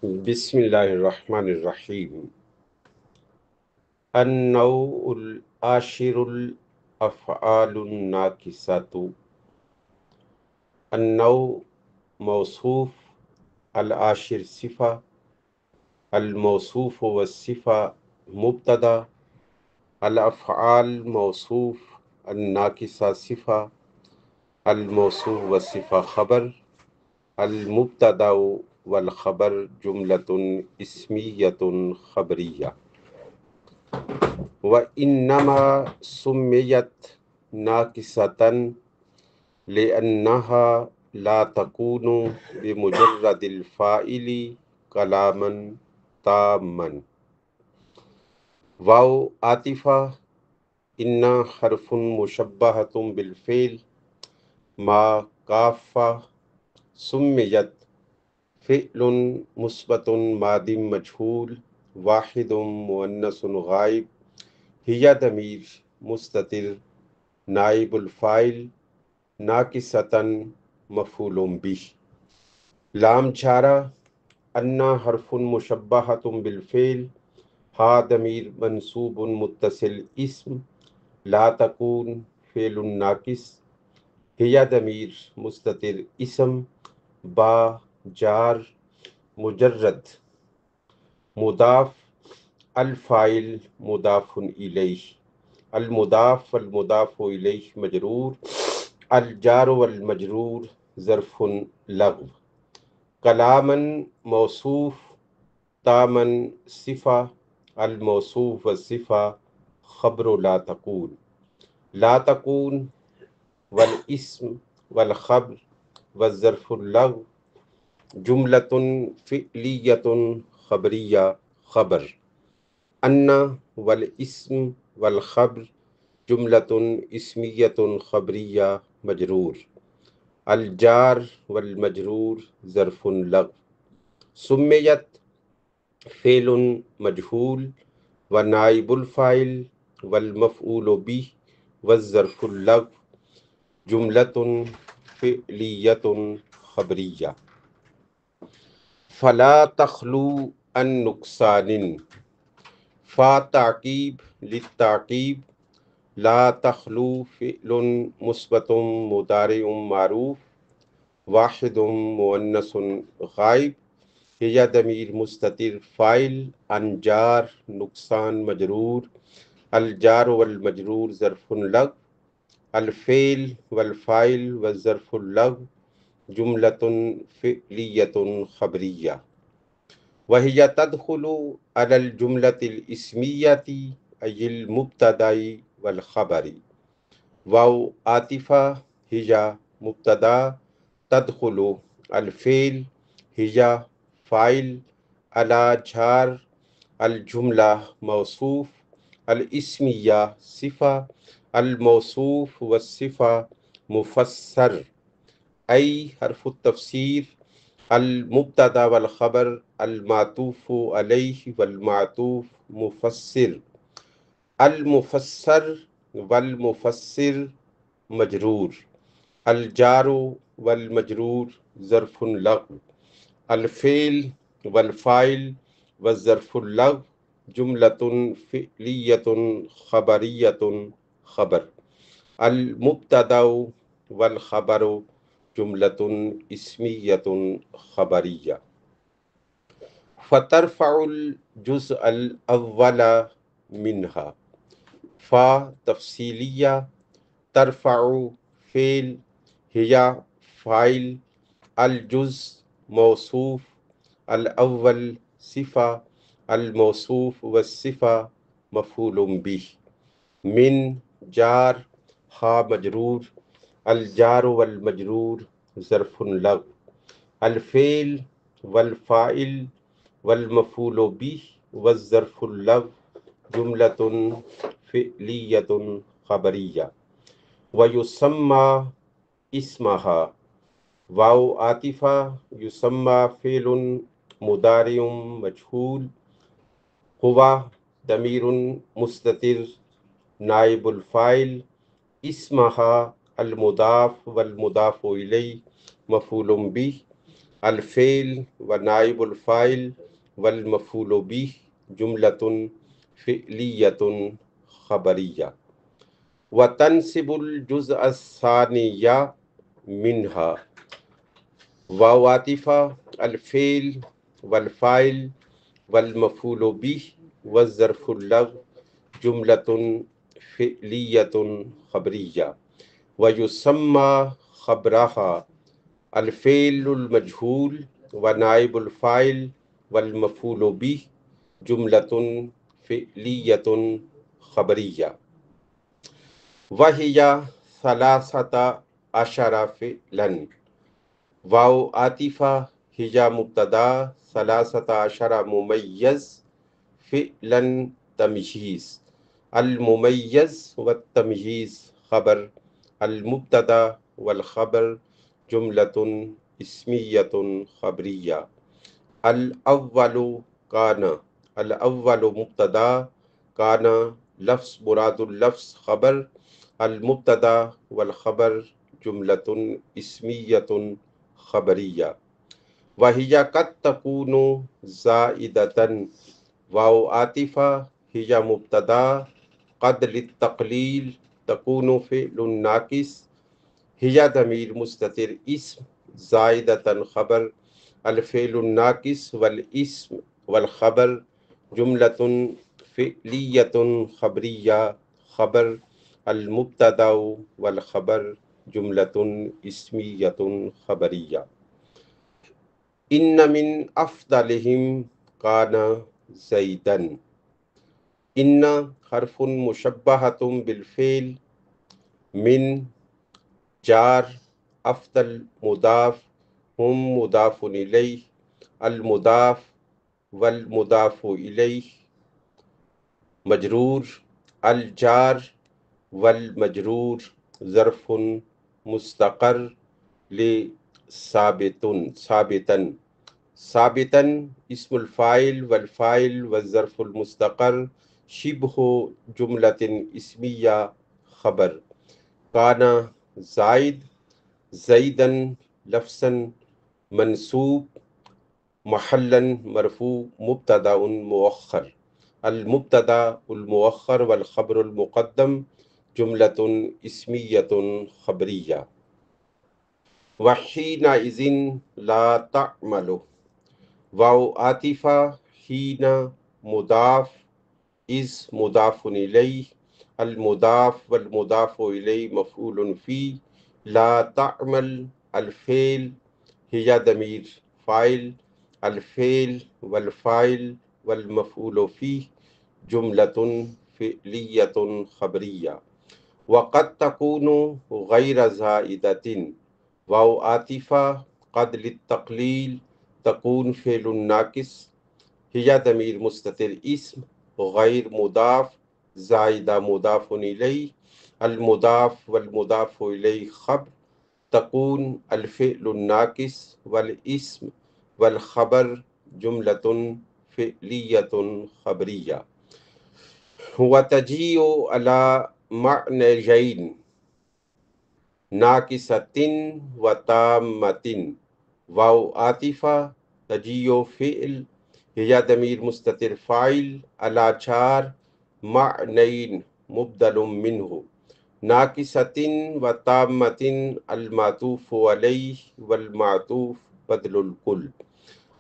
بسم اللہ الرحمن الرحیم۔ النوع العاشر الافعال الناقصات۔ النوع موصوف، العاشر صفہ، الموصوف والصفہ مبتدا، الافعال موصوف، الناقصہ صفہ، الموصوف والصفہ خبر، المبتدا والخبر جملۃ اسمیۃ خبریہ۔ وَإِنَّمَا سُمِّيَتْ نَاقِصَةً لِأَنَّهَا لَا تَكُونُ بِمُجَرَّدِ الْفَاعِلِ كَلَامًا تَامًّا۔ واو عاطفہ، ان حرف مشبہۃ بالفعل، ما کافہ، سمیت فعل مثبت ماضی مجہول، واحد مؤنث غائب، ہی ضمیر مستتر نائب الفاعل، ناقصۃً مفعول بہ۔ لام چارہ، ان حرف مشبہۃ بالفعل، ہا ضمیر منصوب متصل اسم، لا تکون فعل ناقص، ہی ضمیر مستتر اسم، با جار مجرد، مضاف، الفاعل مضاف الیہ، المضاف والمضاف الیہ مجرور، الجار والمجرور ظرف لغو، کلاماً موصوف، تاماً صفہ، الموصوف والصفہ خبر لا تکون، لا تکون والاسم والخبر والظرف اللغو جملۃ فعلیۃ خبریہ خبر، ان والاسم والخبر جملۃ اسمیۃ خبریہ مجرور، الجار والمجرور ظرف لغو، سمیت فعل مجہول ونائب الفاعل والمفعول بہ والظرف اللغو جملۃ فعلیۃ خبریہ۔ فلا تخلو عن نقصان، فا تعقیب للتعقیب، لا تخلو فعل مثبت مضارع معروف، واحد مؤنث غائب، ہی ضمیر مستتر فاعل، عن جار نقصان مجرور، الجار والمجرور ظرف لغو، الفعل والفاعل والظرف اللغو جملۃ فعلیۃ خبریہ، وہی تدخل علی الجملۃ الاسمیۃ ای المبتدأ والخبر۔ واو عاطفہ، ہی مبتدا، تدخل الفعل، ہی فاعل، علی جار الجملہ موصوف، الاسمیہ صفہ، الموصوف والصفہ مفسر، ای حرف التفسیر، المبتدا والخبر المعطوف علیہ والمعطوف مفسر، المفسر والمفسر مجرور، الجار والمجرور ظرف لغو، الفعل والفاعل والظرف اللغو جملۃ فعلیۃ خبریۃ خبر، المبتدا والخبر جملۃ اسمیۃ خبریہ۔ فترفع الجزء الاول منہا، فا تفصیلیہ، ترفع فعل، ہی فاعل، الجزء موصوف، الاول صفہ، الموصوف والصفہ مفعول بہ، من جار، ہا مجرور، الجار والمجرور ظرف لغو، الفعل والفاعل والمفعول بہ والظرف اللغو جملۃ فعلیۃ خبریہ، ویسمى اسمہا، واو عاطفہ، یسمى فعل مضارع مجہول، ہوا ضمیر مستتر نائب الفاعل، اسمہا المضاف والمضاف الیہ مفعول بہ، الفعل و نائب الفاعل والمفعول به جملۃ فعلیۃ خبریہ. وتنصب الجزء الثانیہ منہا واو عاطفہ الفعل والفاعل والمفعول به والظرف اللغو جملۃ فعلیۃ خبریہ. ویسمى خبرها الفعل المجهول ونائب الفاعل والمفعول به جملۃ فعلیۃ خبریہ. وہی ثلاثۃ عشر فعلا واو عاطفہ ہی مبتدا ثلاثۃ عشر ممیز فعلا تمہیز. الممیز والتمہیز خبر المبتدا والخبر جملۃ اسمیۃ خبریہ. الاول کان الاول مبتدا کان لفظ مراد اللفظ خبر المبتدا والخبر جملۃ اسمیۃ خبریہ. وہی قد تکون زائدۃ واو عاطفہ ہی مبتدا قد للتقلیل تکون فعل ناقص ہی ضمیر مستتر اسم زائدۃ خبر الفعل الناقص والاسم والخبر جملۃ فعلیۃ خبریہ. خبر المبتدا والخبر جملۃ اسمیۃ خبریہ. ان من افضلہم کان زیدن. ان حرف مشبہۃ بالفعل من جار افضل مضاف ہم مضاف الیہ المضاف والمضاف الیہ مجرور الجار والمجرور ظرف مستقر ثابتا. ثابتا اسم الفاعل والفاعل والظرف المستقر شبہ جملۃ اسمیہ خبر. کان زائد زیدن لفظا منصوب محلا مرفوع مبتدا مؤخر. المبتدا المؤخر والخبر المقدم جملۃ اسمیۃ خبریہ. وحینئذ لا تعمل واو عاطفہ حین مضاف اذ مضاف الیہ المضاف والمضاف الیہ مفعول فی. لا تعمل الفعل ہی ضمیر فاعل الفعل والفاعل والمفعول فیہ جملۃ فعلیۃ خبریہ. وقد تکون غیر زائدۃ واو عاطفہ قد للتقلیل تکون فعل ناقص ہی ضمیر مستتر اسم غیر مضاف زائدہ مضاف الیہ المضاف والمضاف الیہ خبر تکون الفعل الناقص والاسم والخبر جملۃ فعلیۃ خبریہ. وتجیء علی معنیین ناقصۃ وتامۃ واو عاطفہ تجیء فعل ہی ضمیر مستتر فاعل علی چار معنیین مبدل منہ ناقصۃ وتامۃ المعطوف علیہ والمعطوف بدل الکل.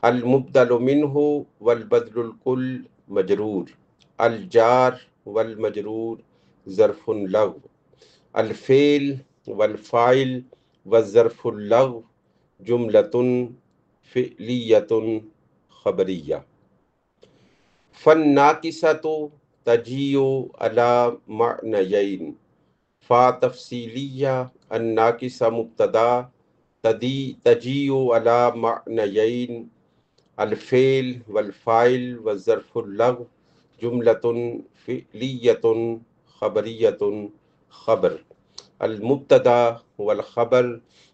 المبدل منہ والبدل الکل مجرور الجار والمجرور ظرف لغو الفعل والفاعل والظرف اللغو جملۃ فعلیۃ خبریہ. فالناقصۃ تجیء علی معنیین فا تفصیلیہ الناقصہ مبتدا تجیء علی معنیین الفعل والفاعل والظرف اللغو جملۃ فعلیۃ خبریۃ. خبر المبتدا والخبر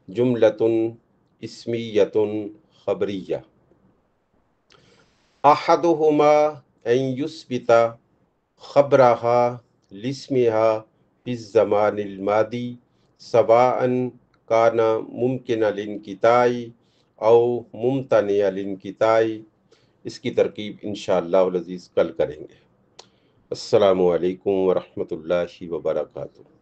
جملۃ اسمیۃ خبریہ. احدہما ان یثبت خبرہا لاسمہا فی الزمان الماضی سواء کان ممکن الانقطاع او ممتنع الانقطاع، اس کی ترکیب انشاءاللہ العزیز کل کریں گے۔ السلام علیکم ورحمۃ اللہ وبرکاتہ۔